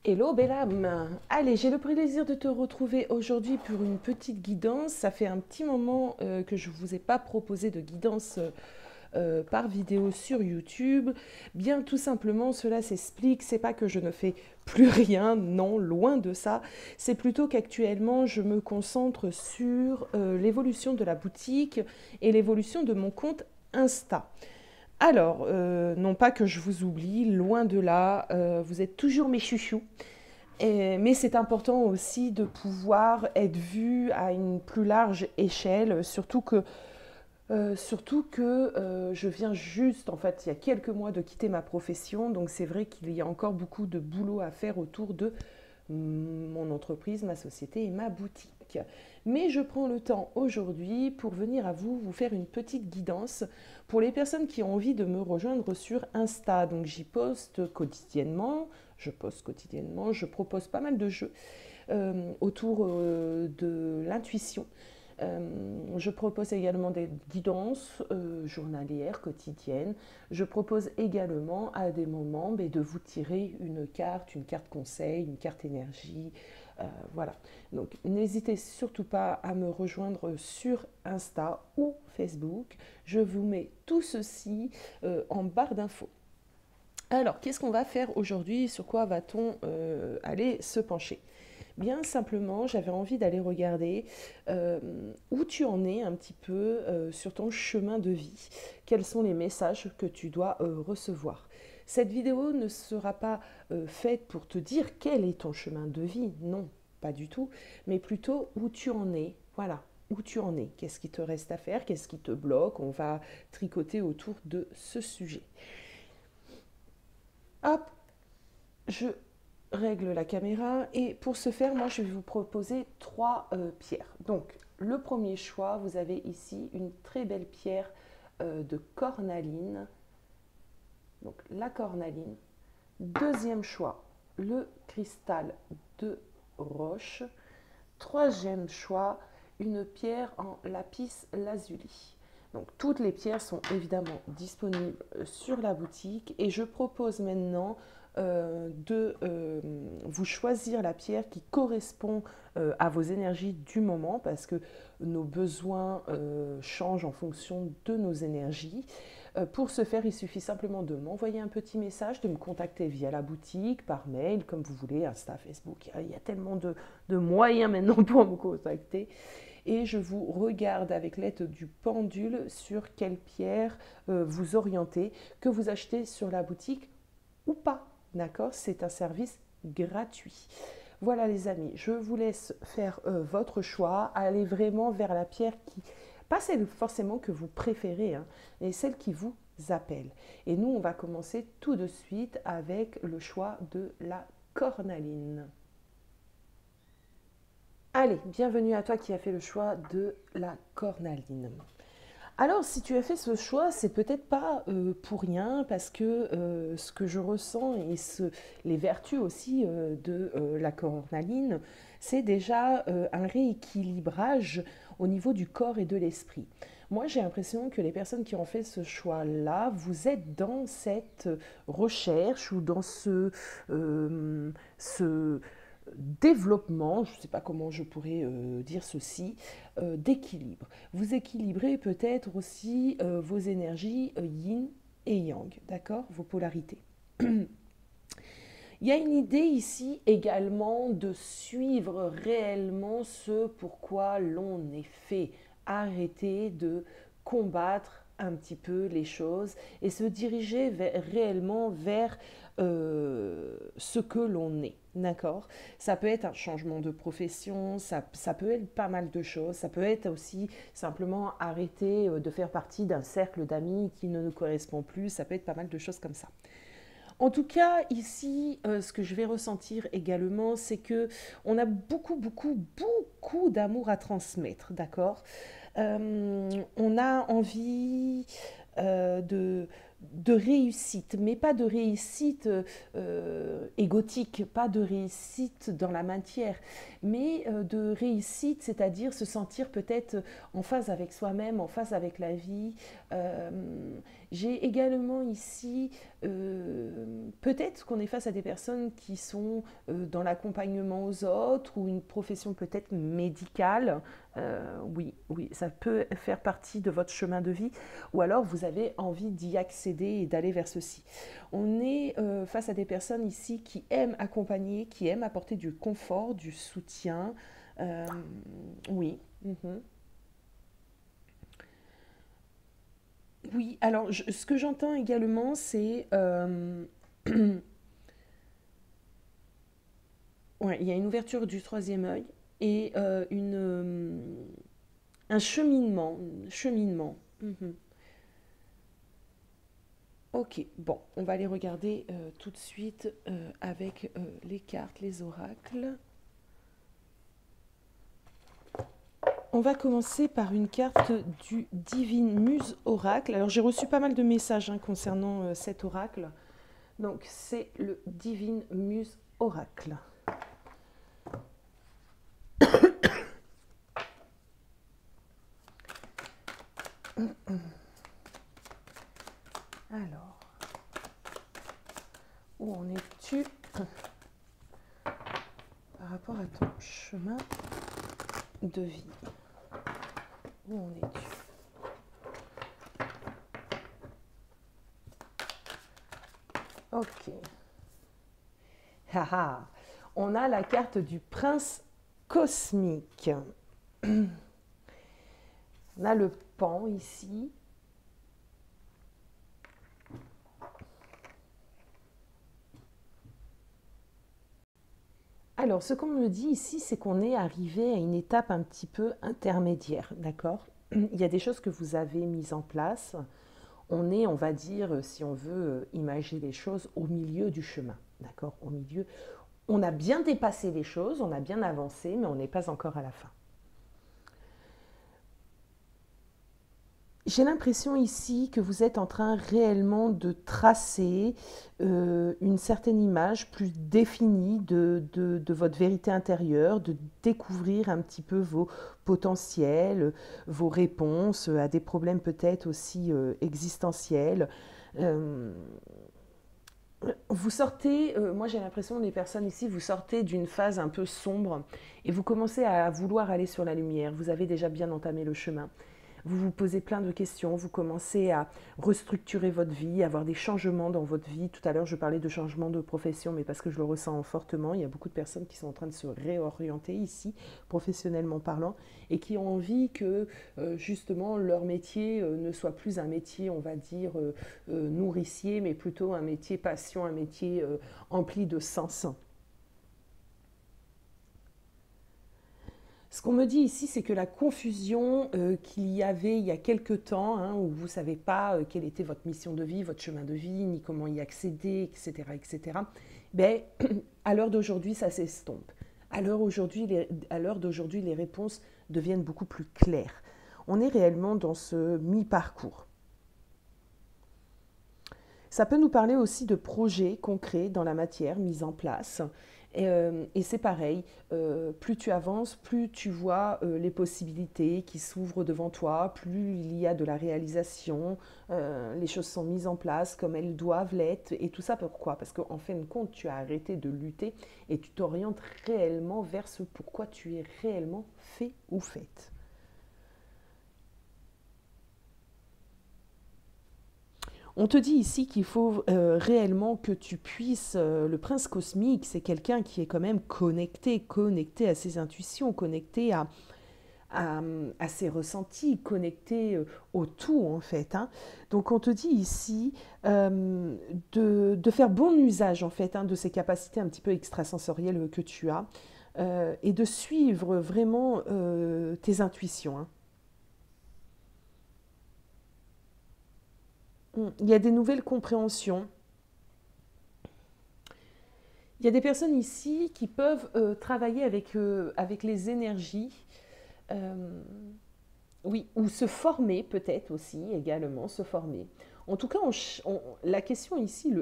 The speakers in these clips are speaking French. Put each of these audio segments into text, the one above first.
Hello belle âme. Allez, j'ai le plaisir de te retrouver aujourd'hui pour une petite guidance. Ça fait un petit moment que je ne vous ai pas proposé de guidance par vidéo sur YouTube. Bien tout simplement, cela s'explique. C'est pas que je ne fais plus rien, non, loin de ça. C'est plutôt qu'actuellement, je me concentre sur l'évolution de la boutique et l'évolution de mon compte Insta. Alors, non pas que je vous oublie, loin de là, vous êtes toujours mes chouchous. Mais c'est important aussi de pouvoir être vu à une plus large échelle, surtout que je viens juste, en fait, il y a quelques mois de quitter ma profession, donc c'est vrai qu'il y a encore beaucoup de boulot à faire autour de mon entreprise, ma société et ma boutique. Mais je prends le temps aujourd'hui pour venir à vous, vous faire une petite guidance pour les personnes qui ont envie de me rejoindre sur Insta. Donc j'y poste quotidiennement, je propose pas mal de jeux autour de l'intuition. Je propose également des guidances journalières, quotidiennes. Je propose également à des moments de vous tirer une carte conseil, une carte énergie. Voilà. Donc n'hésitez surtout pas à me rejoindre sur Insta ou Facebook. Je vous mets tout ceci en barre d'infos. Alors, qu'est-ce qu'on va faire aujourd'hui? Sur quoi va-t-on aller se pencher? Bien simplement, j'avais envie d'aller regarder euh, où tu en es un petit peu sur ton chemin de vie. Quels sont les messages que tu dois recevoir? Cette vidéo ne sera pas faite pour te dire quel est ton chemin de vie, non, pas du tout, mais plutôt où tu en es. Voilà, où tu en es. Qu'est-ce qui te reste à faire? Qu'est-ce qui te bloque? On va tricoter autour de ce sujet. Hop, je règle la caméra et pour ce faire, moi je vais vous proposer trois pierres. Donc le premier choix, vous avez ici une très belle pierre de cornaline, donc la cornaline. Deuxième choix, le cristal de roche. Troisième choix, une pierre en lapis lazuli. Donc toutes les pierres sont évidemment disponibles sur la boutique et je propose maintenant de vous choisir la pierre qui correspond à vos énergies du moment parce que nos besoins changent en fonction de nos énergies. Pour ce faire, il suffit simplement de m'envoyer un petit message, de me contacter via la boutique, par mail, comme vous voulez, Insta, Facebook. Il y a tellement de moyens maintenant pour me contacter. Et je vous regarde avec l'aide du pendule sur quelle pierre vous orientez, que vous achetez sur la boutique ou pas. D'accord? C'est un service gratuit. Voilà les amis, je vous laisse faire votre choix. Allez vraiment vers la pierre qui, pas celle forcément que vous préférez, hein, mais celle qui vous appelle. Et nous, on va commencer tout de suite avec le choix de la cornaline. Allez, bienvenue à toi qui as fait le choix de la cornaline. Alors, si tu as fait ce choix, c'est peut-être pas pour rien, parce que ce que je ressens et les vertus aussi de la cornaline, c'est déjà un rééquilibrage au niveau du corps et de l'esprit. Moi, j'ai l'impression que les personnes qui ont fait ce choix-là, vous êtes dans cette recherche ou dans ce développement, je ne sais pas comment je pourrais dire ceci, d'équilibre. Vous équilibrez peut-être aussi vos énergies yin et yang, d'accord? Vos polarités. Il y a une idée ici également de suivre réellement ce pourquoi l'on est fait. Arrêter de combattre un petit peu les choses et se diriger réellement vers ce que l'on est. D'accord? Ça peut être un changement de profession, ça peut être pas mal de choses, ça peut être aussi simplement arrêter de faire partie d'un cercle d'amis qui ne nous correspond plus, ça peut être pas mal de choses comme ça. En tout cas, ici, ce que je vais ressentir également, c'est que on a beaucoup d'amour à transmettre, d'accord? On a envie de réussite, mais pas de réussite égotique, pas de réussite dans la matière, mais de réussite, c'est-à-dire se sentir peut-être en phase avec soi-même, en phase avec la vie. Euh, j'ai également ici, peut-être qu'on est face à des personnes qui sont dans l'accompagnement aux autres ou une profession peut-être médicale. Oui, oui, ça peut faire partie de votre chemin de vie, ou alors vous avez envie d'y accéder et d'aller vers ceci. On est face à des personnes ici qui aiment accompagner, qui aiment apporter du confort, du soutien. Euh, oui. Mhm. Oui, alors ce que j'entends également, c'est ouais, il y a une ouverture du troisième œil et un cheminement. Cheminement. Mhm. Ok, bon, on va aller regarder tout de suite avec les cartes, les oracles. On va commencer par une carte du Divine Muse Oracle. Alors j'ai reçu pas mal de messages concernant cet oracle. Donc c'est le Divine Muse Oracle. Alors, où en es-tu par rapport à ton chemin de vie? Où en es-tu? Ok. Haha. On a la carte du prince cosmique. On a le pan ici. Alors, ce qu'on me dit ici, c'est qu'on est arrivé à une étape un petit peu intermédiaire, d'accord? Il y a des choses que vous avez mises en place. On est, on va dire, si on veut imaginer les choses, au milieu du chemin, d'accord? Au milieu. On a bien dépassé les choses, on a bien avancé, mais on n'est pas encore à la fin. J'ai l'impression ici que vous êtes en train réellement de tracer une certaine image plus définie de votre vérité intérieure, de découvrir un petit peu vos potentiels, vos réponses à des problèmes peut-être aussi existentiels. Euh, Vous sortez, moi j'ai l'impression, les personnes ici, vous sortez d'une phase un peu sombre et vous commencez à vouloir aller sur la lumière. Vous avez déjà bien entamé le chemin. Vous vous posez plein de questions, vous commencez à restructurer votre vie, à avoir des changements dans votre vie. Tout à l'heure, je parlais de changement de profession, mais parce que je le ressens fortement. Il y a beaucoup de personnes qui sont en train de se réorienter ici, professionnellement parlant, et qui ont envie que justement leur métier ne soit plus un métier, on va dire, nourricier, mais plutôt un métier passion, un métier empli de sens. Ce qu'on me dit ici, c'est que la confusion qu'il y avait il y a quelque temps, où vous ne savez pas quelle était votre mission de vie, votre chemin de vie, ni comment y accéder, etc., etc., ben, à l'heure d'aujourd'hui, ça s'estompe. À l'heure d'aujourd'hui, les réponses deviennent beaucoup plus claires. On est réellement dans ce mi-parcours. Ça peut nous parler aussi de projets concrets dans la matière mis en place. Et c'est pareil, plus tu avances, plus tu vois les possibilités qui s'ouvrent devant toi, plus il y a de la réalisation, les choses sont mises en place comme elles doivent l'être. Et tout ça pourquoi? Parce qu'en fin de compte, tu as arrêté de lutter et tu t'orientes réellement vers ce pourquoi tu es réellement fait ou faite. On te dit ici qu'il faut réellement que tu puisses, le prince cosmique, c'est quelqu'un qui est quand même connecté, connecté à ses intuitions, connecté à ses ressentis, connecté au tout en fait. Donc on te dit ici de faire bon usage en fait de ces capacités un petit peu extrasensorielles que tu as et de suivre vraiment tes intuitions. Il y a des nouvelles compréhensions. Il y a des personnes ici qui peuvent travailler avec les énergies, euh, oui, ou se former peut-être aussi également, se former. En tout cas, la question ici,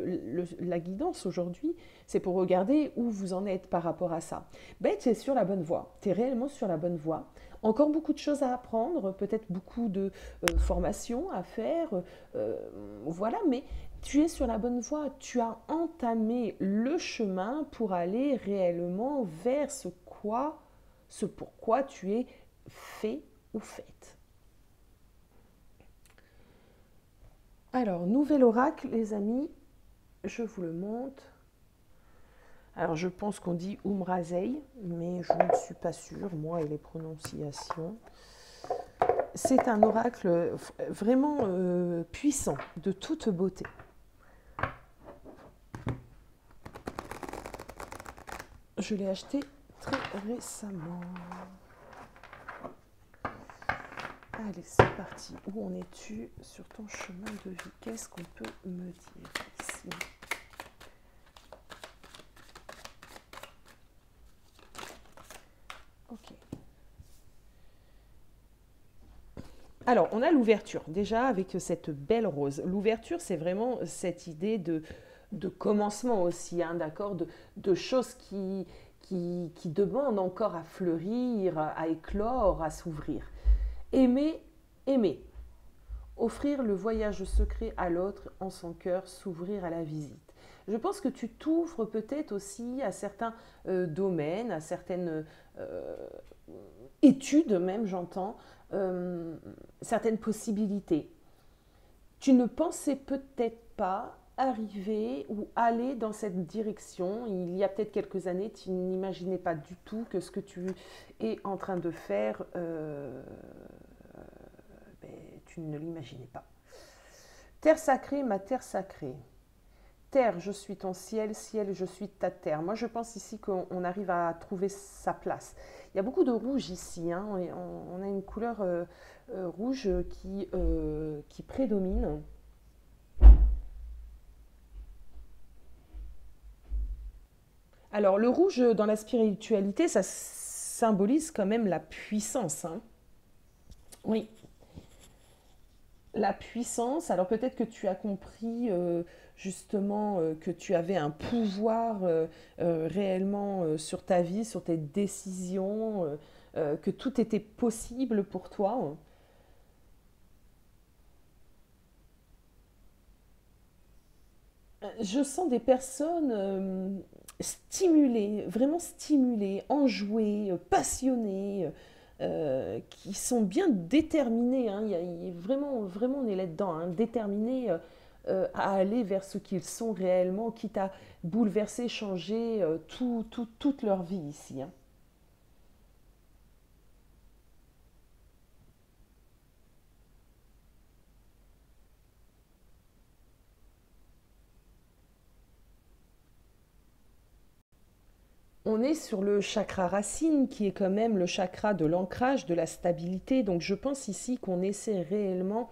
la guidance aujourd'hui, c'est pour regarder où vous en êtes par rapport à ça. Ben, tu es sur la bonne voie, tu es réellement sur la bonne voie. Encore beaucoup de choses à apprendre, peut-être beaucoup de formations à faire, euh, voilà, mais tu es sur la bonne voie. Tu as entamé le chemin pour aller réellement vers ce pourquoi tu es fait ou faite. Alors, nouvel oracle, les amis, je vous le montre. Alors, je pense qu'on dit Umrazei, mais je ne suis pas sûre, moi et les prononciations. C'est un oracle vraiment puissant, de toute beauté. Je l'ai acheté très récemment. Allez, c'est parti. Où en es-tu sur ton chemin de vie? Qu'est-ce qu'on peut me dire ici? Ok. Alors, on a l'ouverture, déjà avec cette belle rose. L'ouverture, c'est vraiment cette idée de commencement aussi, hein, d'accord, de choses qui demandent encore à fleurir, à éclore, à s'ouvrir. Aimer, aimer. Offrir le voyage secret à l'autre en son cœur, s'ouvrir à la visite. Je pense que tu t'ouvres peut-être aussi à certains domaines, à certaines études même, j'entends, certaines possibilités. Tu ne pensais peut-être pas arriver ou aller dans cette direction. Il y a peut-être quelques années, tu n'imaginais pas du tout que ce que tu es en train de faire, ben, tu ne l'imaginais pas. Terre sacrée, ma terre sacrée. Terre, je suis ton ciel, ciel, je suis ta terre. Moi, je pense ici qu'on arrive à trouver sa place. Il y a beaucoup de rouge ici, hein. On a une couleur rouge qui prédomine. Alors, le rouge dans la spiritualité, ça symbolise quand même la puissance, hein. Oui, la puissance. Alors peut-être que tu as compris justement que tu avais un pouvoir réellement sur ta vie, sur tes décisions, que tout était possible pour toi. Je sens des personnes stimulées, vraiment stimulées, enjouées, passionnées, qui sont bien déterminées, hein. Il y a vraiment, vraiment, on est là-dedans, hein, déterminées à aller vers ce qu'ils sont réellement, quitte à bouleverser, changer toute leur vie ici, hein. On est sur le chakra racine qui est quand même le chakra de l'ancrage, de la stabilité. Donc je pense ici qu'on essaie réellement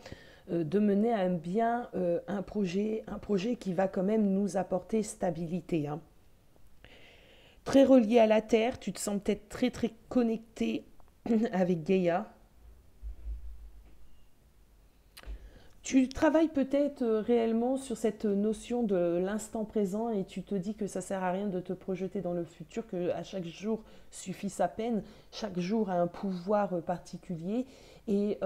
de mener à bien un projet qui va quand même nous apporter stabilité, hein. Très relié à la Terre, tu te sens peut-être très très connecté avec Gaïa. Tu travailles peut-être réellement sur cette notion de l'instant présent et tu te dis que ça sert à rien de te projeter dans le futur, que à chaque jour suffit sa peine, chaque jour a un pouvoir particulier et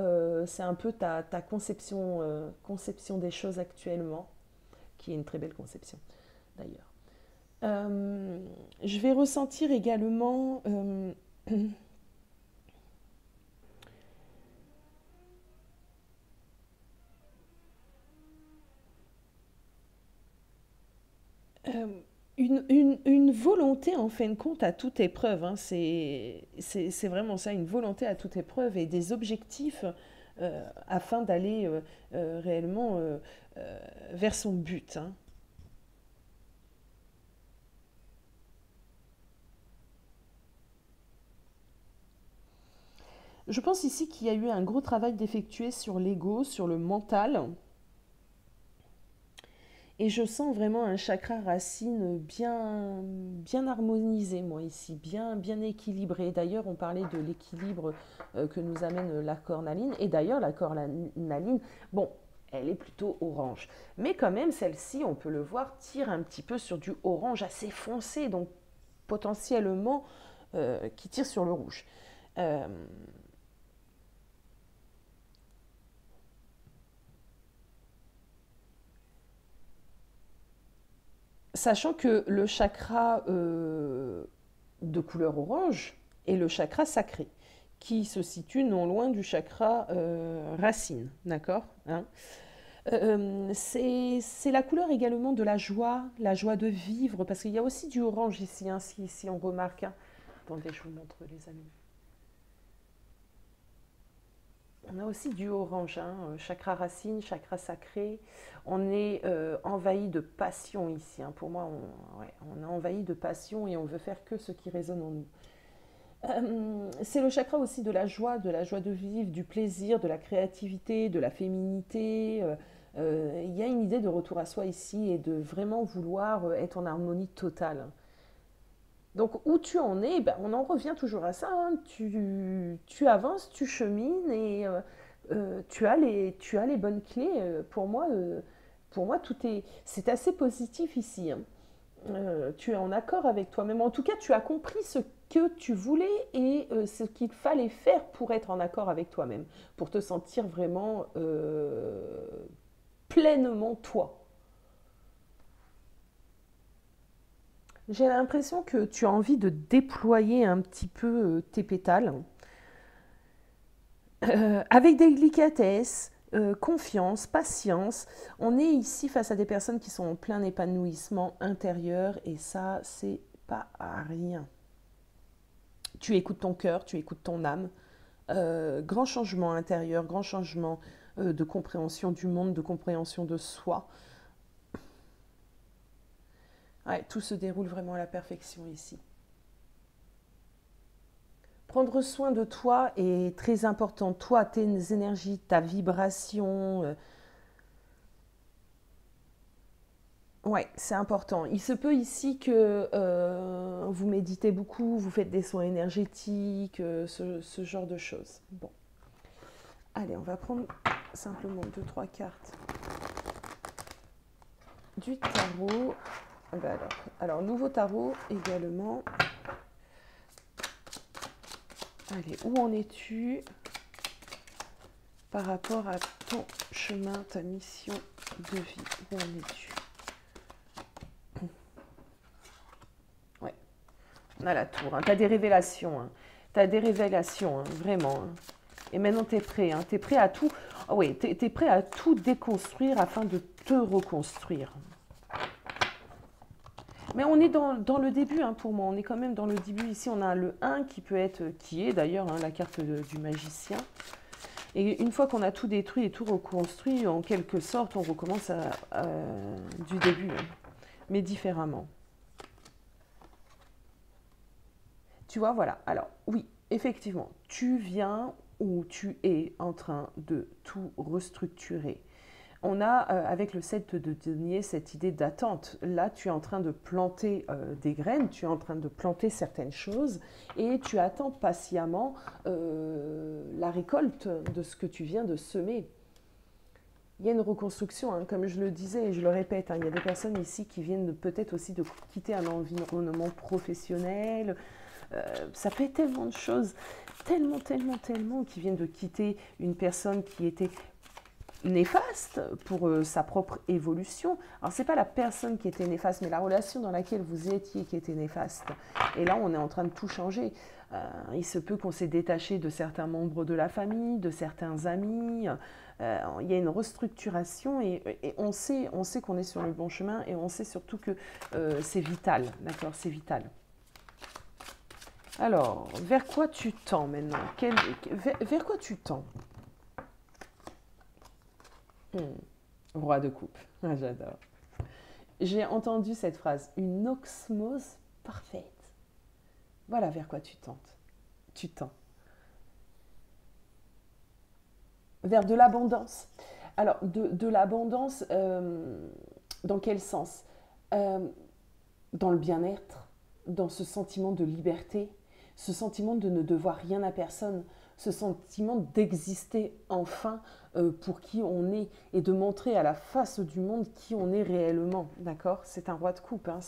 c'est un peu ta conception, conception des choses actuellement, qui est une très belle conception d'ailleurs. Je vais ressentir également Euh, une volonté en fin de compte à toute épreuve, hein. C'est vraiment ça, une volonté à toute épreuve et des objectifs afin d'aller réellement vers son but, hein. Je pense ici qu'il y a eu un gros travail d'effectuer sur l'ego, sur le mental. Et je sens vraiment un chakra racine bien, bien harmonisé, moi, ici, bien, bien équilibré. D'ailleurs, on parlait de l'équilibre que nous amène la cornaline. Et d'ailleurs, la cornaline, bon, elle est plutôt orange. Mais quand même, celle-ci, on peut le voir, tire un petit peu sur du orange assez foncé, donc potentiellement qui tire sur le rouge. Euh, Sachant que le chakra de couleur orange est le chakra sacré, qui se situe non loin du chakra racine, d'accord, hein. C'est la couleur également de la joie de vivre, parce qu'il y a aussi du orange ici, hein, si on remarque, hein. Attendez, je vous montre les amis. On a aussi du orange, hein, chakra racine, chakra sacré. On est envahi de passion ici, hein. Pour moi, ouais, on est envahi de passion et on veut faire que ce qui résonne en nous. C'est le chakra aussi de la joie de vivre, du plaisir, de la créativité, de la féminité. Il y a une idée de retour à soi ici et de vraiment vouloir être en harmonie totale. Donc où tu en es, ben, on en revient toujours à ça, hein. Tu avances, tu chemines et tu as les bonnes clés. Pour moi c'est assez positif ici, hein. Tu es en accord avec toi-même. En tout cas, tu as compris ce que tu voulais et ce qu'il fallait faire pour être en accord avec toi-même, pour te sentir vraiment pleinement toi. J'ai l'impression que tu as envie de déployer un petit peu tes pétales avec délicatesse, confiance, patience. On est ici face à des personnes qui sont en plein épanouissement intérieur et ça, c'est pas à rien. Tu écoutes ton cœur, tu écoutes ton âme. Grand changement intérieur, grand changement de compréhension du monde, de compréhension de soi. Ouais, tout se déroule vraiment à la perfection ici. Prendre soin de toi est très important. Toi, tes énergies, ta vibration. Ouais, c'est important. Il se peut ici que vous méditez beaucoup, vous faites des soins énergétiques, ce genre de choses. Bon, allez, on va prendre simplement deux, trois cartes du tarot. Ben alors, nouveau tarot également. Allez, où en es-tu par rapport à ton chemin, ta mission de vie? Où en es-tu? Ouais, on a la tour, hein. Tu as des révélations, hein. Tu as des révélations, hein, vraiment, hein. Et maintenant, tu es prêt, hein. Tu es prêt à tout. Oh oui, tu es prêt à tout déconstruire afin de te reconstruire. Mais on est dans le début, hein, pour moi. On est quand même dans le début. Ici, on a le 1 qui est d'ailleurs, hein, la carte du magicien. Et une fois qu'on a tout détruit et tout reconstruit, en quelque sorte, on recommence du début, hein, mais différemment. Tu vois, voilà. Alors, oui, effectivement, tu viens ou tu es en train de tout restructurer. On a, avec le 7 de denier, cette idée d'attente. Là, tu es en train de planter des graines, tu es en train de planter certaines choses et tu attends patiemment la récolte de ce que tu viens de semer. Il y a une reconstruction, hein, comme je le disais et je le répète, hein, il y a des personnes ici qui viennent peut-être aussi de quitter un environnement professionnel. Ça fait tellement de choses, tellement, qui viennent de quitter une personne qui était néfaste pour sa propre évolution. Alors, ce n'est pas la personne qui était néfaste, mais la relation dans laquelle vous étiez qui était néfaste. Et là, on est en train de tout changer. Il se peut qu'on s'est détaché de certains membres de la famille, de certains amis. Il y a une restructuration et on sait qu'on est sur le bon chemin et on sait surtout que c'est vital, d'accord, c'est vital. Alors, vers quoi tu tends maintenant? Vers quoi tu tends? Roi de coupe. Ah, j'adore. J'ai entendu cette phrase, une osmose parfaite. Voilà vers quoi tu tentes. Tu tends. Vers de l'abondance. Alors, de l'abondance, dans quel sens? Euh, Dans le bien-être, dans ce sentiment de liberté, ce sentiment de ne devoir rien à personne. ce sentiment d'exister enfin pour qui on est et de montrer à la face du monde qui on est réellement, d'accord? C'est un roi de coupe, hein,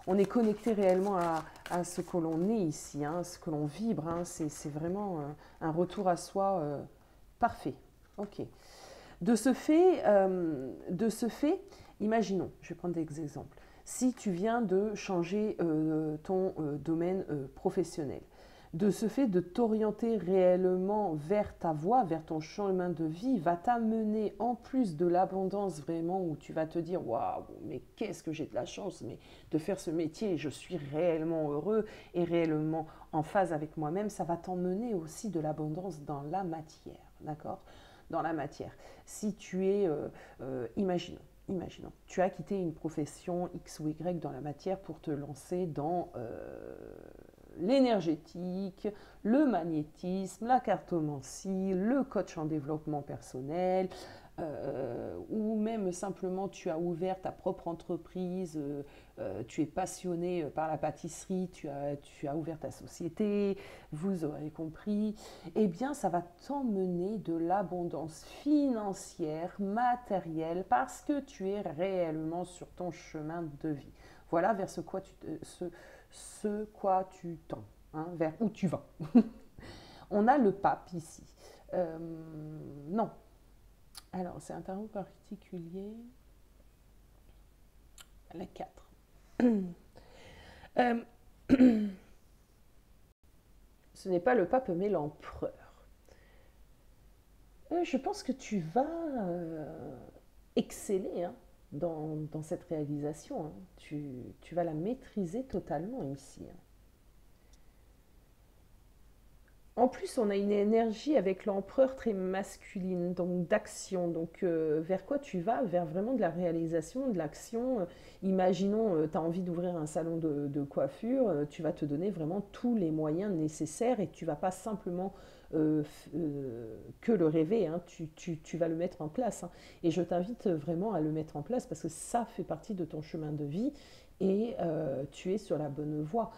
on est connecté réellement à ce que l'on est ici, hein, ce que l'on vibre, hein, c'est vraiment un retour à soi parfait. Ok. De ce fait, imaginons, je vais prendre des exemples. Si tu viens de changer ton domaine professionnel, de ce fait de t'orienter réellement vers ta voie, vers ton chemin de vie, va t'amener en plus de l'abondance vraiment où tu vas te dire waouh, mais qu'est-ce que j'ai de la chance mais de faire ce métier, je suis réellement heureux et réellement en phase avec moi-même, ça va t'emmener aussi de l'abondance dans la matière, d'accord? Dans la matière. Si tu es, imaginons, tu as quitté une profession X ou Y dans la matière pour te lancer dans l'énergétique, le magnétisme, la cartomancie, le coach en développement personnel, ou même simplement tu as ouvert ta propre entreprise, tu es passionné par la pâtisserie, tu as ouvert ta société, vous aurez compris, eh bien ça va t'emmener de l'abondance financière, matérielle, parce que tu es réellement sur ton chemin de vie. Voilà vers ce quoi tu tends, hein, vers où tu vas. On a le pape ici. Non. Alors, c'est un tarot particulier. La 4. Ce n'est pas le pape, mais l'empereur. Je pense que tu vas exceller, hein, dans cette réalisation, hein. Tu vas la maîtriser totalement ici, hein. En plus, on a une énergie avec l'empereur très masculine, donc d'action. Donc, vers quoi tu vas? Vers vraiment de la réalisation, de l'action. Imaginons, tu as envie d'ouvrir un salon de coiffure, tu vas te donner vraiment tous les moyens nécessaires et tu vas pas simplement que le rêver, hein. Tu vas le mettre en place, hein. Et je t'invite vraiment à le mettre en place parce que ça fait partie de ton chemin de vie et tu es sur la bonne voie.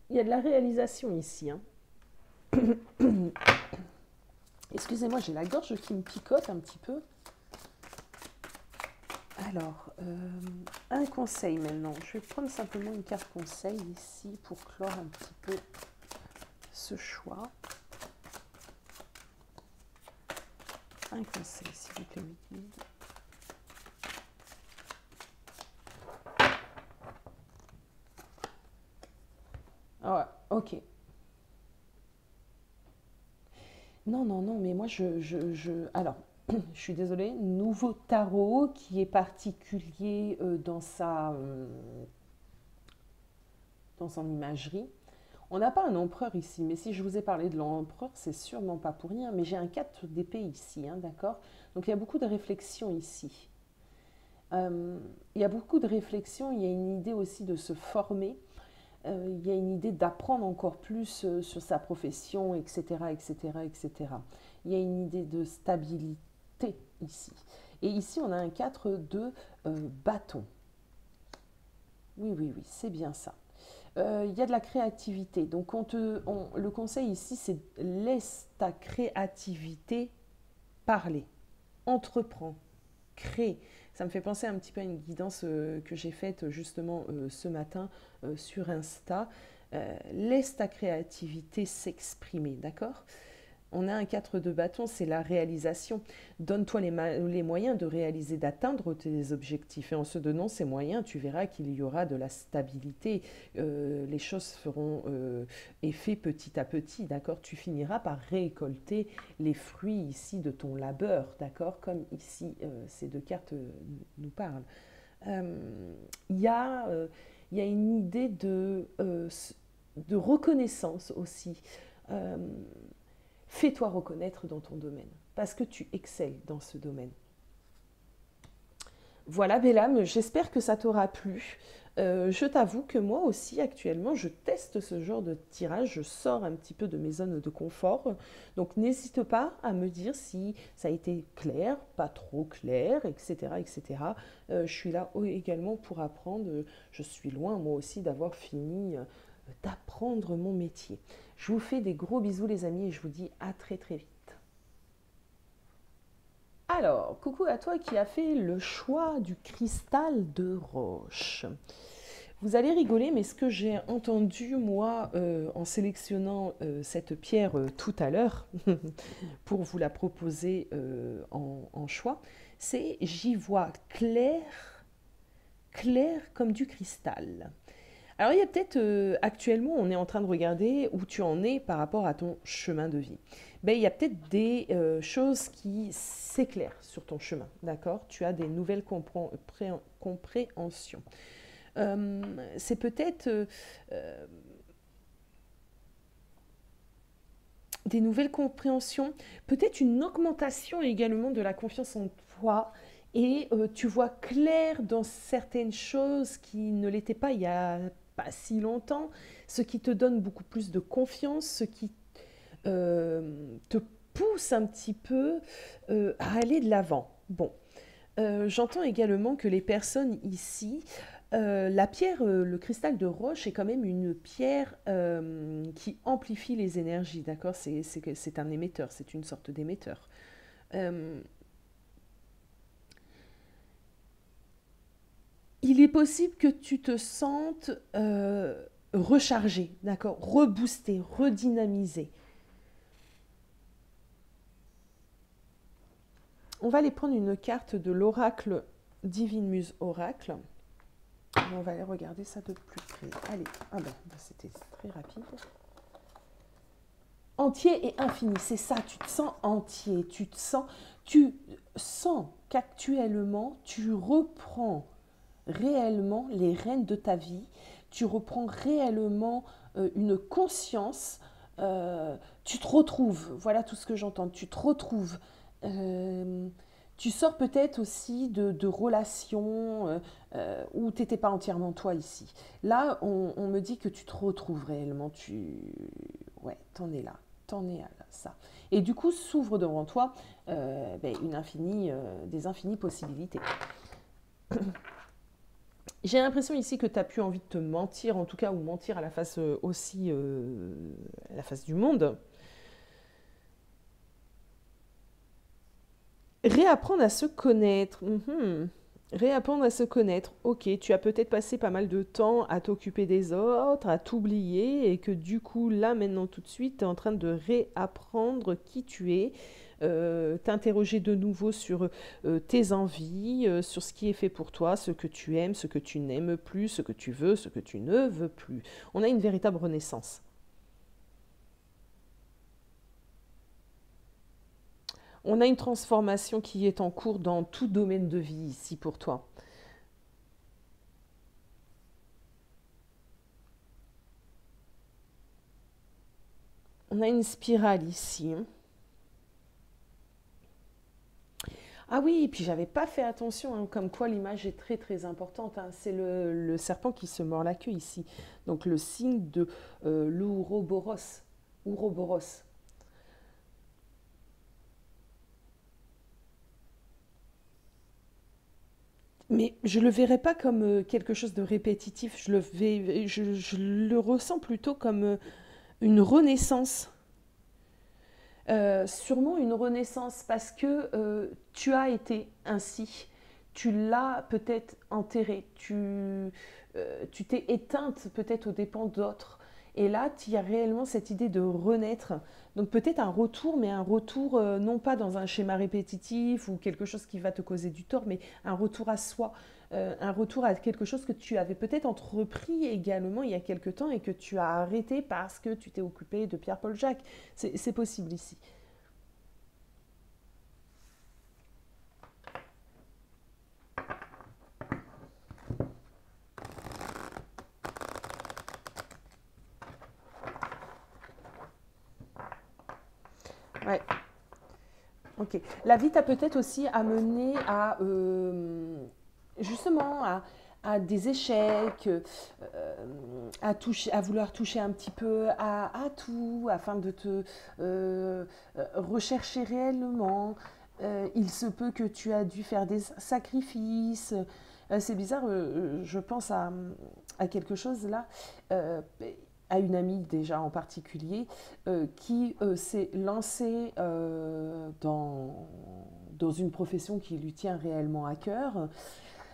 Il y a de la réalisation ici, hein. Excusez-moi, j'ai la gorge qui me picote un petit peu. Alors, un conseil maintenant. Je vais prendre simplement une carte conseil ici pour clore un petit peu ce choix. Un conseil, s'il vous plaît, guide. Ah ouais, ok. Non, non, non, mais moi, alors, je suis désolée, nouveau tarot qui est particulier dans son imagerie. On n'a pas un empereur ici, mais si je vous ai parlé de l'empereur, c'est sûrement pas pour rien. Mais j'ai un 4 d'épée ici, hein, d'accord? Donc il y a beaucoup de réflexion ici. Il y a beaucoup de réflexion, il y a une idée aussi de se former, il y a une idée d'apprendre encore plus sur sa profession, etc., etc., etc. Il y a une idée de stabilité ici. Et ici, on a un 4 de bâton. Oui, oui, oui, c'est bien ça. Il y a de la créativité. Donc, le conseil ici, c'est laisse ta créativité parler. Entreprends, crée. Ça me fait penser un petit peu à une guidance que j'ai faite justement ce matin sur Insta. Laisse ta créativité s'exprimer, d'accord? On a un 4 de bâton, c'est la réalisation. Donne-toi les moyens de réaliser, d'atteindre tes objectifs. Et en se donnant ces moyens, tu verras qu'il y aura de la stabilité. Les choses feront effet petit à petit, d'accord? Tu finiras par récolter les fruits ici de ton labeur, d'accord? Comme ici, ces deux cartes nous parlent. Il y a, il y a une idée de reconnaissance aussi. Euh, Fais-toi reconnaître dans ton domaine, parce que tu excelles dans ce domaine. Voilà, Bellam, j'espère que ça t'aura plu. Je t'avoue que moi aussi, actuellement, je teste ce genre de tirage, je sors un petit peu de mes zones de confort. Donc, n'hésite pas à me dire si ça a été clair, pas trop clair, etc. etc. Je suis là également pour apprendre. Je suis loin, moi aussi, d'avoir fini d'apprendre mon métier. Je vous fais des gros bisous les amis et je vous dis à très très vite. Alors, coucou à toi qui as fait le choix du cristal de roche. Vous allez rigoler, mais ce que j'ai entendu, moi, en sélectionnant cette pierre tout à l'heure, pour vous la proposer en choix, c'est j'y vois clair, clair comme du cristal. Alors il y a peut-être, actuellement, on est en train de regarder où tu en es par rapport à ton chemin de vie. Ben, il y a peut-être des choses qui s'éclairent sur ton chemin, d'accord? Tu as des nouvelles compréhensions. C'est peut-être des nouvelles compréhensions, peut-être une augmentation également de la confiance en toi et tu vois clair dans certaines choses qui ne l'étaient pas il y a pas si longtemps, ce qui te donne beaucoup plus de confiance, ce qui te pousse un petit peu à aller de l'avant. Bon, j'entends également que les personnes ici, la pierre, le cristal de roche est quand même une pierre qui amplifie les énergies, d'accord? C'est un émetteur, c'est une sorte d'émetteur. Euh, il est possible que tu te sentes rechargé, d'accord? Reboosté, redynamisé. On va aller prendre une carte de l'oracle Divine Muse Oracle. On va aller regarder ça de plus près. Allez, ah ben, c'était très rapide. Entier et infini, c'est ça, tu te sens entier, tu sens qu'actuellement, tu reprends réellement les rênes de ta vie, tu reprends réellement une conscience, tu te retrouves, voilà tout ce que j'entends, tu te retrouves. Euh, Tu sors peut-être aussi de relations où tu n'étais pas entièrement toi ici. Là, on me dit que tu te retrouves réellement. Ouais, t'en es là. T'en es à ça. Et du coup, s'ouvre devant toi des infinies possibilités. J'ai l'impression ici que tu n'as plus envie de te mentir, en tout cas, ou mentir à la face aussi, à la face du monde. Réapprendre à se connaître. Réapprendre à se connaître. Ok, tu as peut-être passé pas mal de temps à t'occuper des autres, à t'oublier, et que du coup, là, maintenant, tout de suite, tu es en train de réapprendre qui tu es, t'interroger de nouveau sur tes envies, sur ce qui est fait pour toi, ce que tu aimes, ce que tu n'aimes plus, ce que tu veux, ce que tu ne veux plus. On a une véritable renaissance. On a une transformation qui est en cours dans tout domaine de vie ici pour toi. On a une spirale ici. Ah oui, et puis j'avais pas fait attention, hein, comme quoi l'image est très très importante, hein. C'est le serpent qui se mord la queue ici. Donc le signe de l'Ouroboros. Ouroboros. Mais je le verrais pas comme quelque chose de répétitif. Je le ressens plutôt comme une renaissance. Sûrement une renaissance parce que tu as été ainsi, tu l'as peut-être enterré, tu t'es éteinte peut-être aux dépens d'autres. Et là, tu y as réellement cette idée de renaître. Donc peut-être un retour, mais un retour non pas dans un schéma répétitif ou quelque chose qui va te causer du tort, mais un retour à soi, un retour à quelque chose que tu avais peut-être entrepris également il y a quelque temps et que tu as arrêté parce que tu t'es occupé de Pierre-Paul Jacques. C'est possible ici. Ouais, ok. La vie t'a peut-être aussi amené à justement à des échecs, à vouloir toucher un petit peu à tout afin de te rechercher réellement. Il se peut que tu as dû faire des sacrifices. C'est bizarre, je pense à quelque chose là. à une amie déjà en particulier qui s'est lancée dans une profession qui lui tient réellement à cœur.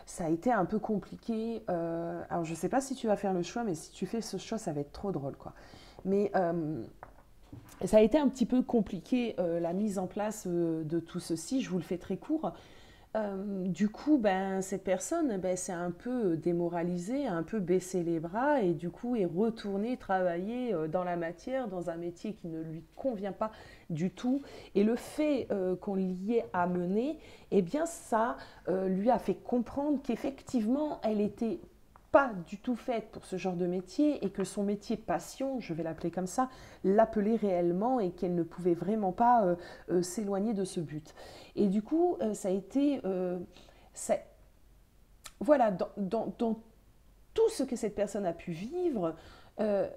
Ça a été un peu compliqué. Alors, je ne sais pas si tu vas faire le choix, mais si tu fais ce choix, ça va être trop drôle, quoi. Mais ça a été un petit peu compliqué, la mise en place de tout ceci. Je vous le fais très court. Du coup, ben, cette personne ben, s'est un peu démoralisée, a un peu baissé les bras et du coup est retournée travailler dans la matière, dans un métier qui ne lui convient pas du tout. Et le fait qu'on l'y ait amené, eh bien, ça lui a fait comprendre qu'effectivement, elle était pas du tout faite pour ce genre de métier et que son métier passion, je vais l'appeler comme ça, l'appelait réellement et qu'elle ne pouvait vraiment pas s'éloigner de ce but. Et du coup, ça a été... ça- voilà, dans tout ce que cette personne a pu vivre, euh,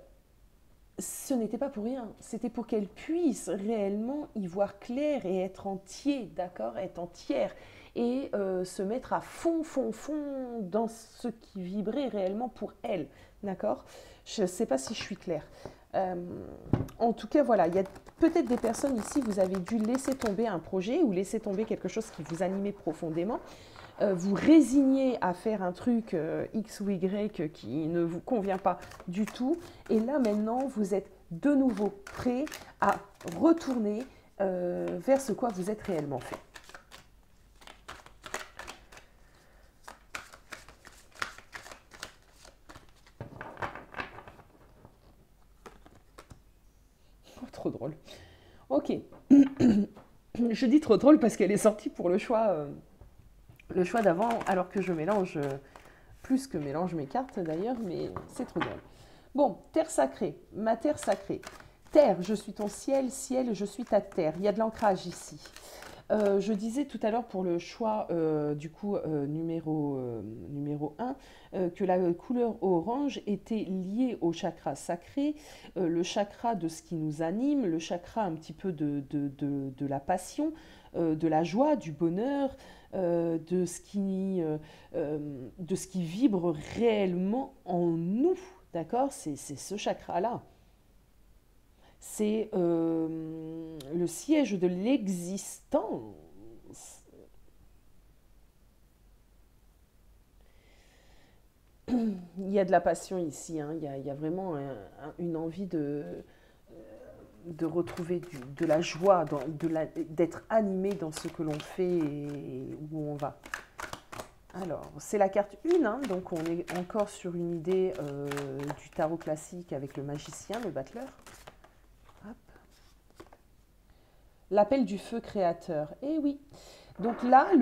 ce n'était pas pour rien. C'était pour qu'elle puisse réellement y voir clair et être entier, d'accord, être entière et se mettre à fond, fond, fond dans ce qui vibrait réellement pour elle, d'accord. Je ne sais pas si je suis claire. Euh, En tout cas, voilà, il y a peut-être des personnes ici, vous avez dû laisser tomber un projet ou laisser tomber quelque chose qui vous animait profondément. Vous résignez à faire un truc X ou Y qui ne vous convient pas du tout. Et là, maintenant, vous êtes de nouveau prêt à retourner vers ce quoi vous êtes réellement fait. Oh, trop drôle. Ok. Je dis trop drôle parce qu'elle est sortie pour le choix d'avant, alors que je mélange, plus que mélange mes cartes d'ailleurs, mais c'est trop drôle. Bon, terre sacrée, ma terre sacrée. Terre, je suis ton ciel, ciel, je suis ta terre. Il y a de l'ancrage ici. Je disais tout à l'heure pour le choix du coup numéro 1 que la couleur orange était liée au chakra sacré, le chakra de ce qui nous anime, le chakra un petit peu de la passion, de la joie, du bonheur, de ce qui vibre réellement en nous. D'accord. C'est ce chakra-là. C'est le siège de l'existence. Il y a de la passion ici, hein. Il y a vraiment une envie de retrouver de la joie, d'être animé dans ce que l'on fait et où on va. Alors, c'est la carte 1, hein, donc on est encore sur une idée du tarot classique avec le magicien, le battleur. Hop. L'appel du feu créateur. Eh oui. Donc là, ben,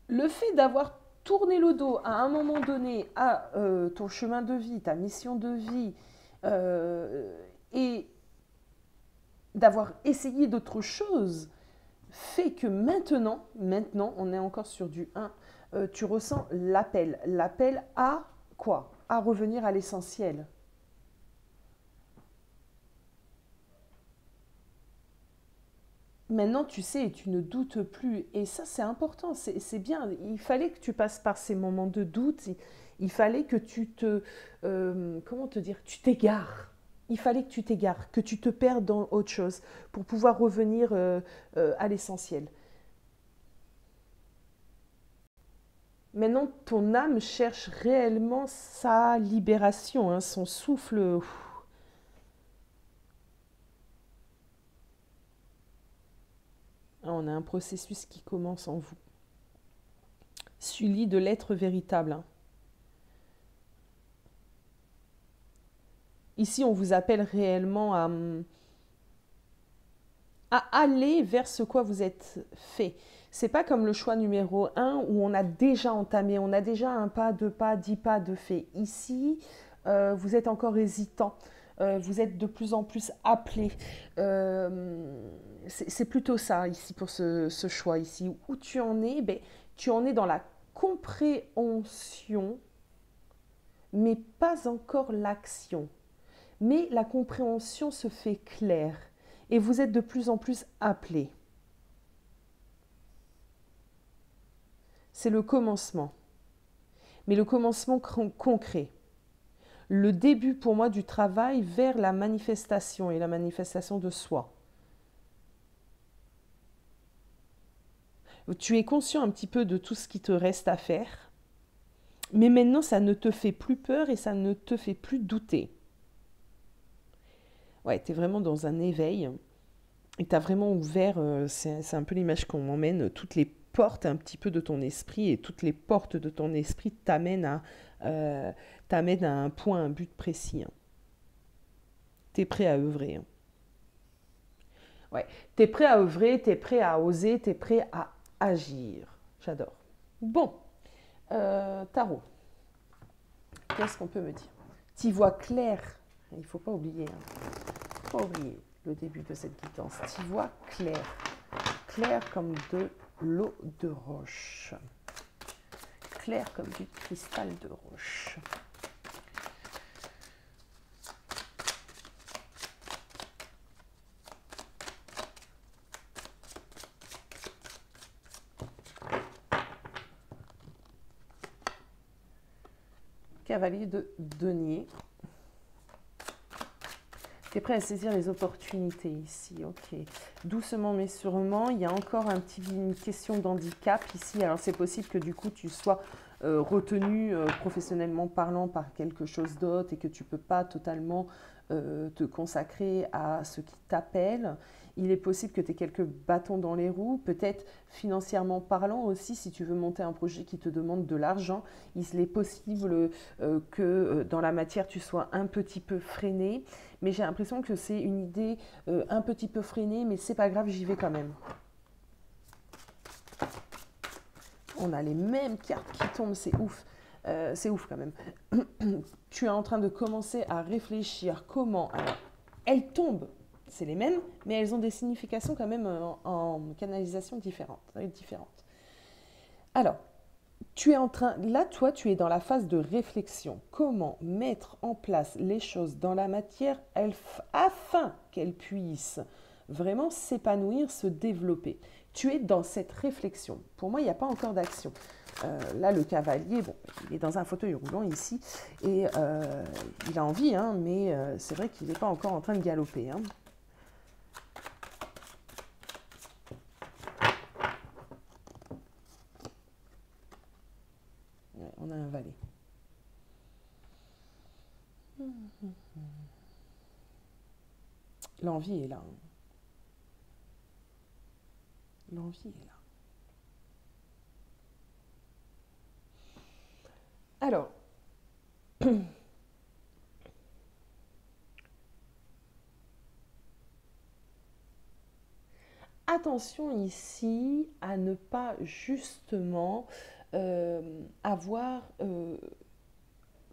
le fait d'avoir tourné le dos à un moment donné à ton chemin de vie, ta mission de vie, et d'avoir essayé d'autres choses, fait que maintenant, on est encore sur du 1, tu ressens l'appel. L'appel à quoi? À revenir à l'essentiel. Maintenant, tu sais et tu ne doutes plus. Et ça, c'est important, c'est bien. Il fallait que tu passes par ces moments de doute. Il fallait que tu te... comment te dire? Tu t'égares. Il fallait que tu t'égares, que tu te perdes dans autre chose pour pouvoir revenir à l'essentiel. Maintenant, ton âme cherche réellement sa libération, hein, son souffle. On a un processus qui commence en vous. Celui de l'être véritable, hein. Ici, on vous appelle réellement à aller vers ce quoi vous êtes fait. C'est pas comme le choix numéro 1 où on a déjà entamé, on a déjà un pas, deux pas, 10 pas de fait. Ici, vous êtes encore hésitant. Vous êtes de plus en plus appelé. C'est plutôt ça ici pour ce choix ici. Où tu en es, ben, tu en es dans la compréhension, mais pas encore l'action. Mais la compréhension se fait claire et vous êtes de plus en plus appelé. C'est le commencement, mais le commencement concret. le début pour moi du travail vers la manifestation et la manifestation de soi. Tu es conscient un petit peu de tout ce qui te reste à faire, mais maintenant ça ne te fait plus peur et ça ne te fait plus douter. Ouais, tu es vraiment dans un éveil et tu as vraiment ouvert, c'est un peu l'image qu'on m'emmène, toutes les portes un petit peu de ton esprit et toutes les portes de ton esprit euh, t'amènent à un point, un but précis. Hein. Tu es prêt à œuvrer. Hein. Ouais, tu es prêt à œuvrer, tu es prêt à oser, tu es prêt à agir. J'adore. Bon, tarot, qu'est-ce qu'on peut me dire? T'y vois clair. Il ne faut pas oublier. Faut pas oublier le début de cette guidance. T'y vois clair. Clair comme de l'eau de roche. Clair comme du cristal de roche. Cavalier de denier. Tu es prêt à saisir les opportunités ici, ok. Doucement mais sûrement, il y a encore une question d'handicap ici. Alors c'est possible que du coup tu sois retenu professionnellement parlant par quelque chose d'autre et que tu ne peux pas totalement te consacrer à ce qui t'appelle. Il est possible que tu aies quelques bâtons dans les roues, peut-être financièrement parlant aussi, si tu veux monter un projet qui te demande de l'argent. Il est possible que dans la matière tu sois un petit peu freiné, mais j'ai l'impression que c'est une idée un petit peu freinée, mais c'est pas grave, j'y vais quand même. On a les mêmes cartes qui tombent, c'est ouf. C'est ouf quand même. Tu es en train de commencer à réfléchir comment. Alors, elles tombent, c'est les mêmes, mais elles ont des significations quand même en canalisation différentes. Alors, tu es en train, là, toi, tu es dans la phase de réflexion. Comment mettre en place les choses dans la matière afin qu'elles puissent vraiment s'épanouir, se développer. Tu es dans cette réflexion. Pour moi, il n'y a pas encore d'action. Là, le cavalier, bon, il est dans un fauteuil roulant ici et il a envie, hein, mais c'est vrai qu'il n'est pas encore en train de galoper. Hein. Ouais, on a un valet. L'envie est là. Hein. L'envie est là. Alors, attention ici à ne pas justement avoir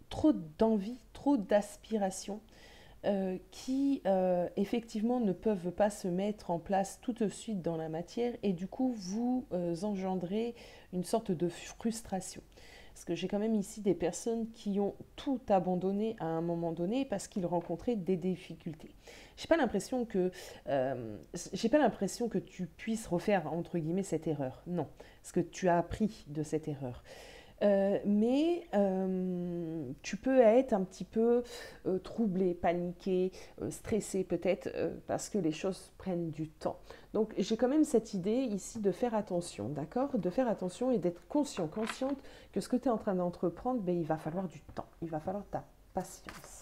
trop d'envie, trop d'aspiration qui effectivement ne peuvent pas se mettre en place tout de suite dans la matière et du coup vous engendrez une sorte de frustration. Parce que j'ai quand même ici des personnes qui ont tout abandonné à un moment donné parce qu'ils rencontraient des difficultés. J'ai pas l'impression que tu puisses refaire entre guillemets cette erreur. Non, parce que tu as appris de cette erreur. Mais tu peux être un petit peu troublé, paniqué, stressé peut-être parce que les choses prennent du temps. Donc j'ai quand même cette idée ici de faire attention, d'accord? De faire attention et d'être consciente que ce que tu es en train d'entreprendre, ben, il va falloir du temps, il va falloir ta patience.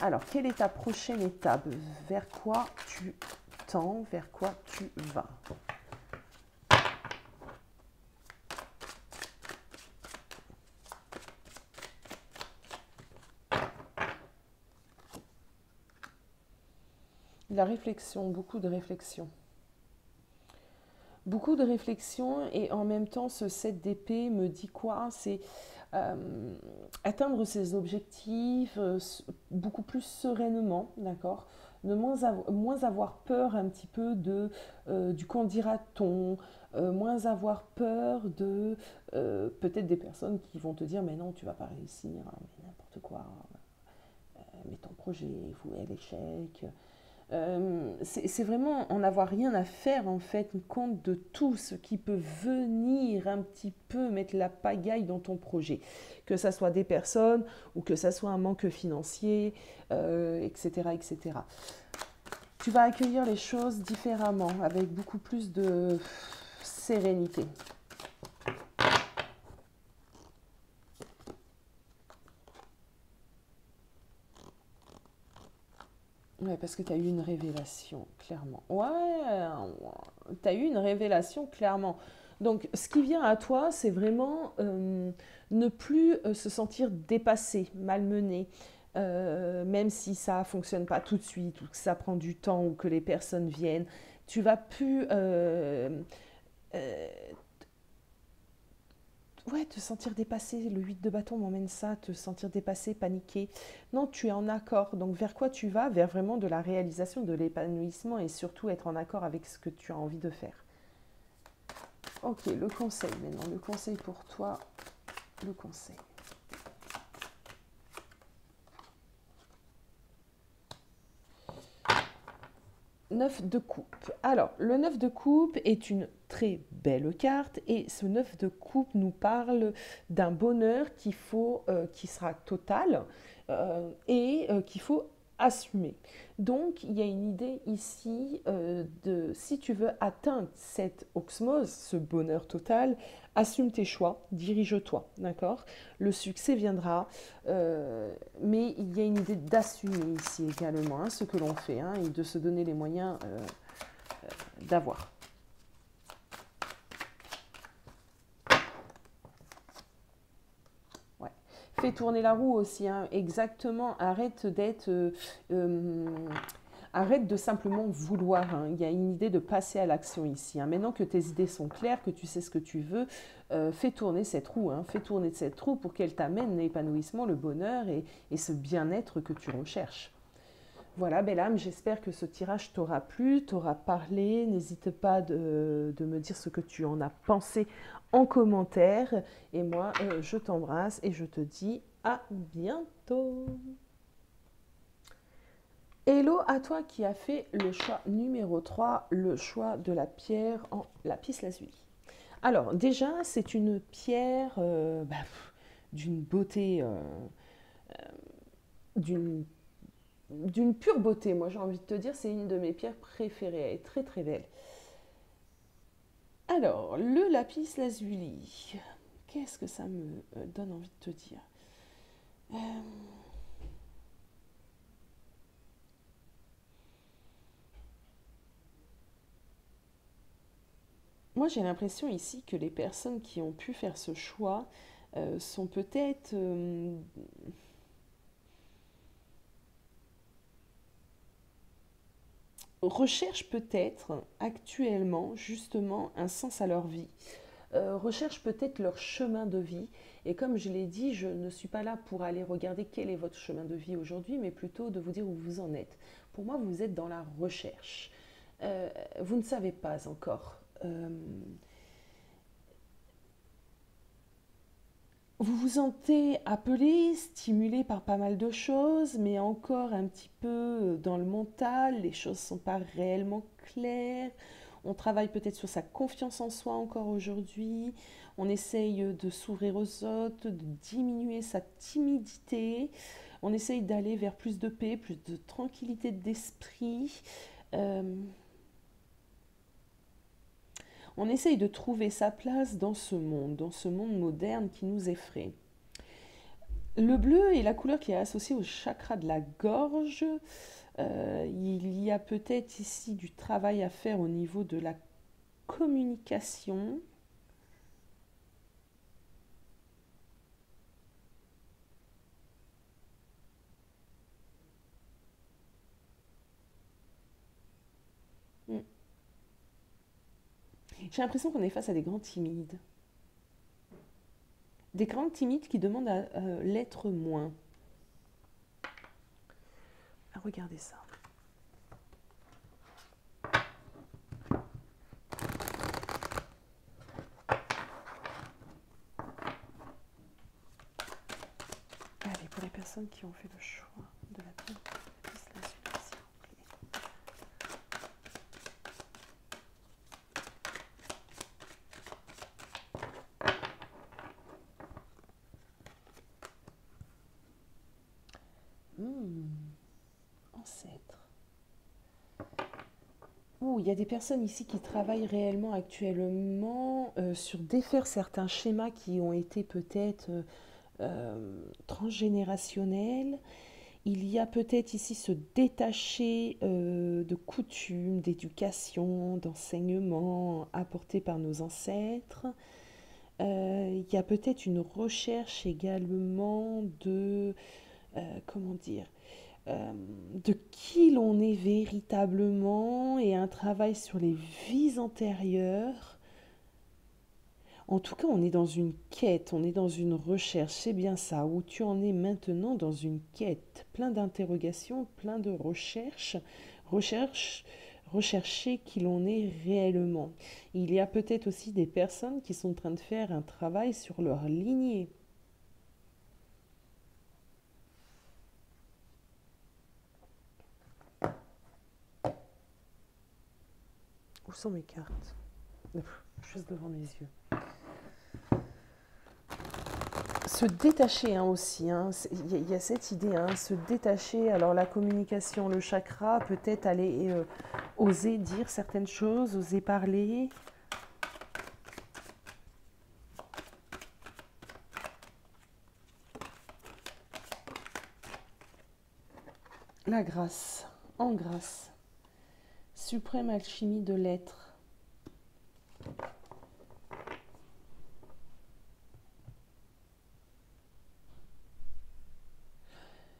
Alors, quelle est ta prochaine étape? Vers quoi tu tends? Vers quoi tu vas? La réflexion, beaucoup de réflexion. Beaucoup de réflexion et en même temps ce 7 d'épée me dit quoi? C'est atteindre ses objectifs beaucoup plus sereinement, d'accord? Moins avoir peur un petit peu du qu'en dira-t-on, moins avoir peur de peut-être des personnes qui vont te dire mais non tu vas pas réussir, mais n'importe quoi, mais ton projet est voué à l'échec. C'est vraiment en avoir rien à faire en fait, compte de tout ce qui peut venir un petit peu mettre la pagaille dans ton projet, que ça soit des personnes ou que ça soit un manque financier, etc., etc. Tu vas accueillir les choses différemment, avec beaucoup plus de sérénité. Ouais, parce que tu as eu une révélation, clairement. Ouais, tu as eu une révélation, clairement. Donc, ce qui vient à toi, c'est vraiment ne plus se sentir dépassé, malmené, même si ça ne fonctionne pas tout de suite, ou que ça prend du temps, ou que les personnes viennent. Tu vas plus euh, ouais, te sentir dépassé, le 8 de bâton m'emmène ça, te sentir dépassé, paniqué. Non, tu es en accord. Donc vers quoi tu vas? Vers vraiment de la réalisation, de l'épanouissement et surtout être en accord avec ce que tu as envie de faire. Ok, le conseil maintenant, le conseil pour toi, le conseil. 9 de coupe. Alors, le 9 de coupe est une très belle carte et ce 9 de coupe nous parle d'un bonheur qui sera total qu'il faut assumer. Donc, il y a une idée ici de si tu veux atteindre cette osmose, ce bonheur total, assume tes choix, dirige-toi, d'accord? Le succès viendra, mais il y a une idée d'assumer ici également hein, ce que l'on fait hein, et de se donner les moyens d'avoir. Ouais. Fais tourner la roue aussi, hein, exactement. Arrête de simplement vouloir. Hein. Il y a une idée de passer à l'action ici. Hein. Maintenant que tes idées sont claires, que tu sais ce que tu veux, fais tourner cette roue. Hein. Fais tourner cette roue pour qu'elle t'amène l'épanouissement, le bonheur et ce bien-être que tu recherches. Voilà, belle âme, j'espère que ce tirage t'aura plu, t'aura parlé. N'hésite pas de me dire ce que tu en as pensé en commentaire. Et moi, je t'embrasse et je te dis à bientôt. Hello à toi qui as fait le choix numéro 3, le choix de la pierre en lapis lazuli. Alors déjà, c'est une pierre d'une beauté, d'une pure beauté. Moi j'ai envie de te dire, c'est une de mes pierres préférées, elle est très très belle. Alors, le lapis lazuli, qu'est-ce que ça me donne envie de te dire? Euh, Moi, j'ai l'impression ici que les personnes qui ont pu faire ce choix sont peut-être recherchent peut-être actuellement justement un sens à leur vie, recherchent peut-être leur chemin de vie. Et comme je l'ai dit, je ne suis pas là pour aller regarder quel est votre chemin de vie aujourd'hui, mais plutôt de vous dire où vous en êtes. Pour moi, vous êtes dans la recherche. Vous ne savez pas encore. Vous vous sentez appelé, stimulé par pas mal de choses, mais encore un petit peu dans le mental, les choses ne sont pas réellement claires. On travaille peut-être sur sa confiance en soi encore aujourd'hui. On essaye de s'ouvrir aux autres, de diminuer sa timidité. On essaye d'aller vers plus de paix, plus de tranquillité d'esprit. Euh, on essaye de trouver sa place dans ce monde moderne qui nous effraie. Le bleu est la couleur qui est associée au chakra de la gorge. Il y a peut-être ici du travail à faire au niveau de la communication. Mm. J'ai l'impression qu'on est face à des grands timides. Des grands timides qui demandent à l'être moins. Regardez ça. Allez, pour les personnes qui ont fait le choix de la pierre, s'il vous plaît. il y a des personnes ici qui travaillent réellement actuellement sur défaire certains schémas qui ont été peut-être transgénérationnels. Il y a peut-être ici se détacher de coutumes, d'éducation, d'enseignement apportés par nos ancêtres. Il y a peut-être une recherche également de, comment dire, de qui l'on est véritablement et un travail sur les vies antérieures. En tout cas, on est dans une quête, on est dans une recherche, c'est bien ça, où tu en es maintenant dans une quête, plein d'interrogations, plein de rechercher qui l'on est réellement. Il y a peut-être aussi des personnes qui sont en train de faire un travail sur leur lignée. Où sont mes cartes? Juste devant mes yeux. Se détacher aussi, il y a cette idée, se détacher. Alors la communication, le chakra, peut-être aller oser dire certaines choses, oser parler. La grâce, en grâce, suprême alchimie de l'être.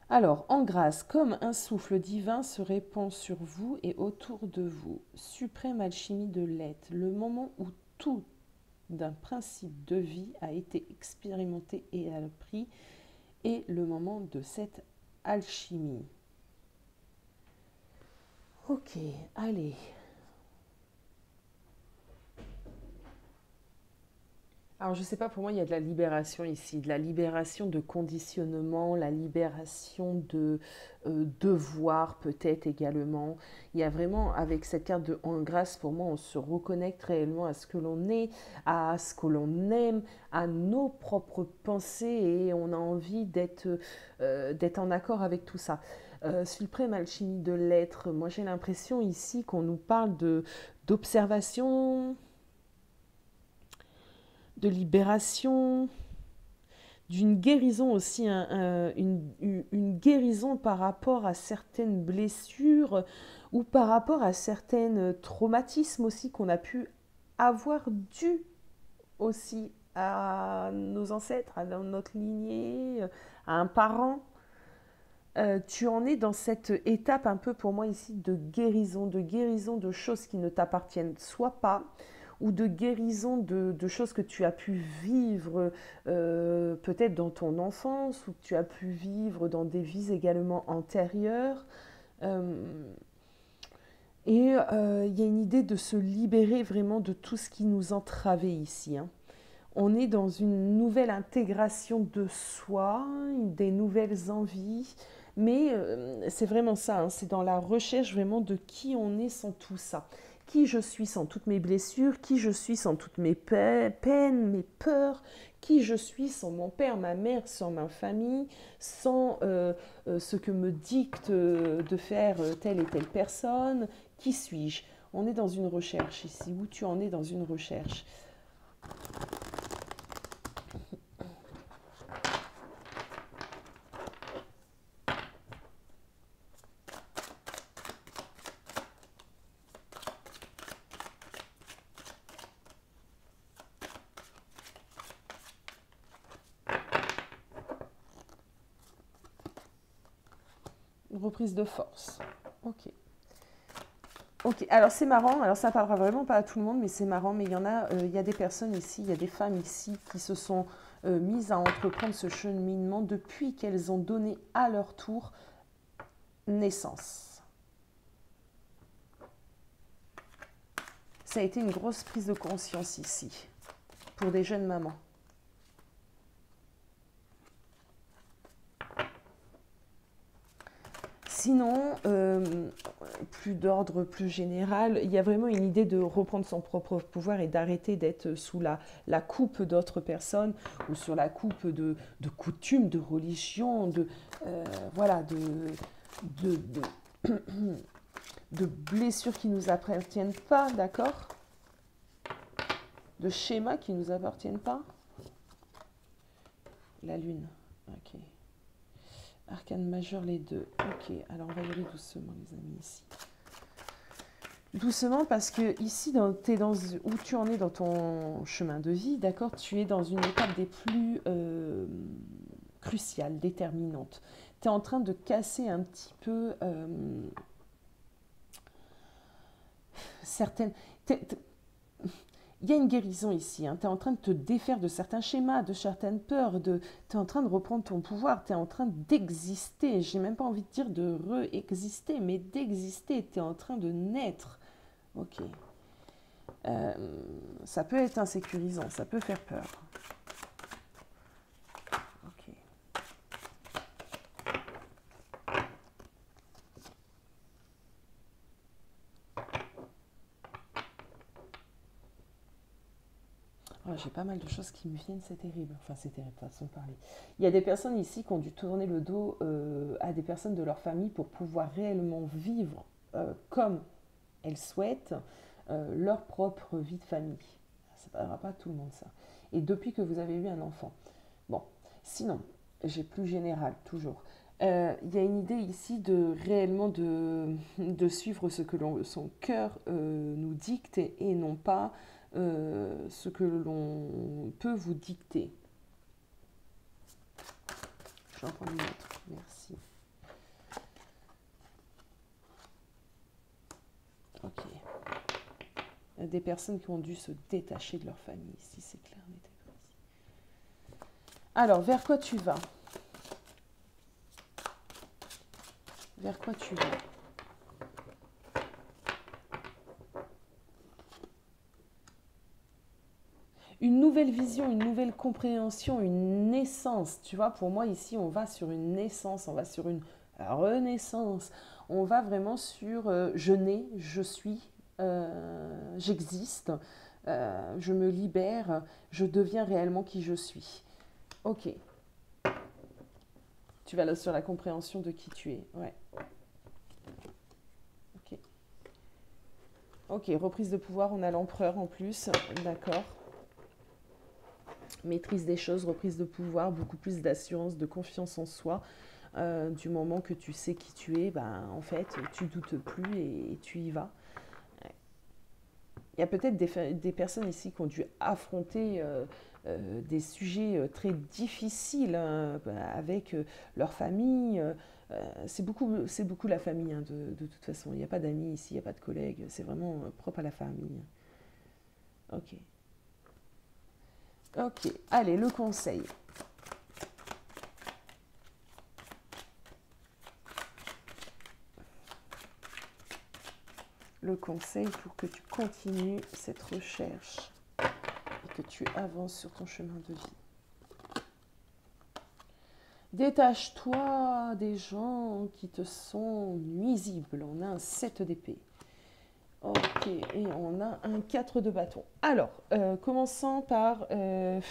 Alors, en grâce, comme un souffle divin se répand sur vous et autour de vous. Suprême alchimie de l'être, le moment où tout d'un principe de vie a été expérimenté et appris, est le moment de cette alchimie. Ok, allez. Alors, je ne sais pas, pour moi, il y a de la libération ici, de la libération de conditionnement, la libération de devoir peut-être également. Il y a vraiment, avec cette carte de en grâce, pour moi, on se reconnecte réellement à ce que l'on est, à ce que l'on aime, à nos propres pensées et on a envie d'être en accord avec tout ça. Suprême alchimie de l'être, moi j'ai l'impression ici qu'on nous parle d'observation, de libération, d'une guérison aussi, une guérison par rapport à certaines blessures ou par rapport à certains traumatismes aussi qu'on a pu avoir dû aussi à nos ancêtres, à notre lignée, à un parent. Tu en es dans cette étape un peu pour moi ici de guérison de choses qui ne t'appartiennent soit pas, ou de guérison de choses que tu as pu vivre peut-être dans ton enfance ou que tu as pu vivre dans des vies également antérieures. Il y a une idée de se libérer vraiment de tout ce qui nous entravait ici. On est dans une nouvelle intégration de soi, des nouvelles envies, mais c'est vraiment ça, c'est dans la recherche vraiment de qui on est sans tout ça. Qui je suis sans toutes mes blessures, qui je suis sans toutes mes peines, mes peurs, qui je suis sans mon père, ma mère, sans ma famille, sans ce que me dicte de faire telle et telle personne. Qui suis-je? On est dans une recherche ici, où tu en es dans une recherche. Reprise de force. Ok. Ok, alors c'est marrant, alors ça parlera vraiment pas à tout le monde, mais c'est marrant, mais il y a des personnes ici, il y a des femmes ici qui se sont mises à entreprendre ce cheminement depuis qu'elles ont donné à leur tour naissance. Ça a été une grosse prise de conscience ici, pour des jeunes mamans. Sinon, plus d'ordre plus général, il y a vraiment une idée de reprendre son propre pouvoir et d'arrêter d'être sous la coupe d'autres personnes ou sur la coupe de coutumes, de religions, voilà, de blessures qui ne nous appartiennent pas, d'accord? De schémas qui ne nous appartiennent pas. La lune, ok. Arcane majeur, les deux. Ok, alors on va y aller doucement, les amis, ici. Doucement, parce que ici, où tu en es dans ton chemin de vie, d'accord, tu es dans une étape des plus cruciales, déterminantes. Tu es en train de casser un petit peu certaines... Il y a une guérison ici, hein. Tu es en train de te défaire de certains schémas, de certaines peurs, tu es en train de reprendre ton pouvoir, tu es en train d'exister. J'ai même pas envie de dire de re-exister, mais d'exister. Tu es en train de naître. Ok. Ça peut être insécurisant, ça peut faire peur. Ok. Oh, j'ai pas mal de choses qui me viennent, c'est terrible. Enfin, c'est terrible, façon de parler. Il y a des personnes ici qui ont dû tourner le dos à des personnes de leur famille pour pouvoir réellement vivre comme elles souhaitent leur propre vie de famille. Ça ne parlera pas à tout le monde, ça. Et depuis que vous avez eu un enfant. Bon, sinon, j'ai plus général, toujours. Il y a une idée ici de réellement de suivre ce que son cœur nous dicte et non pas ce que l'on peut vous dicter. J'en prends une autre, merci. Ok. Des personnes qui ont dû se détacher de leur famille, ici c'est clair, net et précis. Alors, vers quoi tu vas? Vers quoi tu vas? Une nouvelle vision, une nouvelle compréhension, une naissance. Tu vois, pour moi, ici, on va sur une naissance, on va sur une renaissance. On va vraiment sur je nais, je suis, j'existe, je me libère, je deviens réellement qui je suis. Ok. Tu vas là sur la compréhension de qui tu es. Ouais. Ok. Ok, reprise de pouvoir, on a l'empereur en plus. D'accord. Maîtrise des choses, reprise de pouvoir, beaucoup plus d'assurance, de confiance en soi. Du moment que tu sais qui tu es, ben, en fait, tu doutes plus et tu y vas. Il y a peut-être des personnes ici qui ont dû affronter des sujets très difficiles hein, avec leur famille. C'est beaucoup la famille, hein, de toute façon. Il n'y a pas d'amis ici, il n'y a pas de collègues. C'est vraiment propre à la famille. Ok. Ok. Allez, le conseil. Le conseil pour que tu continues cette recherche et que tu avances sur ton chemin de vie. Détache-toi des gens qui te sont nuisibles. On a un 7 d'épée. Ok, et on a un 4 de bâton. Alors, commençons par le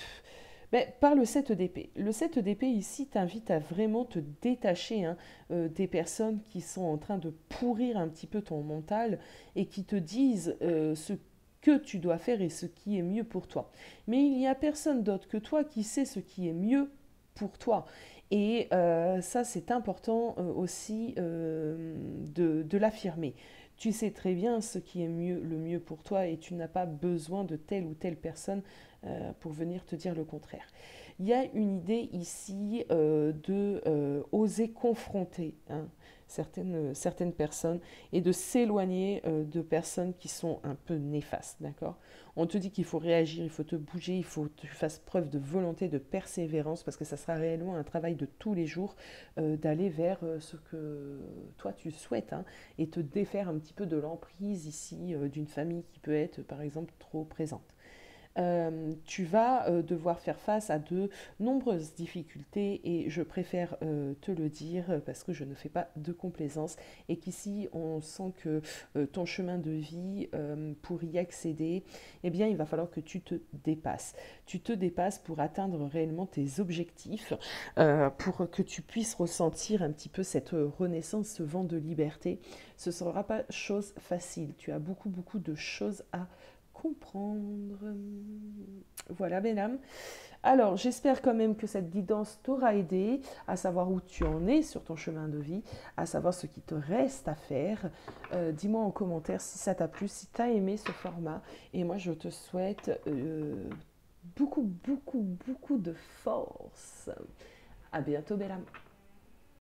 7 d'épée. Le 7 d'épée ici t'invite à vraiment te détacher hein, des personnes qui sont en train de pourrir un petit peu ton mental et qui te disent ce que tu dois faire et ce qui est mieux pour toi. Mais il n'y a personne d'autre que toi qui sait ce qui est mieux pour toi. Et ça, c'est important aussi de l'affirmer. Tu sais très bien ce qui est le mieux pour toi et tu n'as pas besoin de telle ou telle personne pour venir te dire le contraire. Il y a une idée ici de oser confronter hein, certaines personnes et de s'éloigner de personnes qui sont un peu néfastes, d'accord? On te dit qu'il faut réagir, il faut te bouger, il faut que tu fasses preuve de volonté, de persévérance, parce que ça sera réellement un travail de tous les jours d'aller vers ce que toi tu souhaites hein, et te défaire un petit peu de l'emprise ici d'une famille qui peut être par exemple trop présente. tu vas devoir faire face à de nombreuses difficultés et je préfère te le dire parce que je ne fais pas de complaisance et qu'ici on sent que ton chemin de vie, pour y accéder, eh bien il va falloir que tu te dépasses. Tu te dépasses pour atteindre réellement tes objectifs, pour que tu puisses ressentir un petit peu cette renaissance, ce vent de liberté. Ce ne sera pas chose facile. Tu as beaucoup, beaucoup de choses à comprendre. Voilà, mesdames. Alors, j'espère quand même que cette guidance t'aura aidé à savoir où tu en es sur ton chemin de vie, à savoir ce qui te reste à faire. Dis-moi en commentaire si ça t'a plu, si tu as aimé ce format. Et moi, je te souhaite beaucoup, beaucoup, beaucoup de force. À bientôt, belle âme.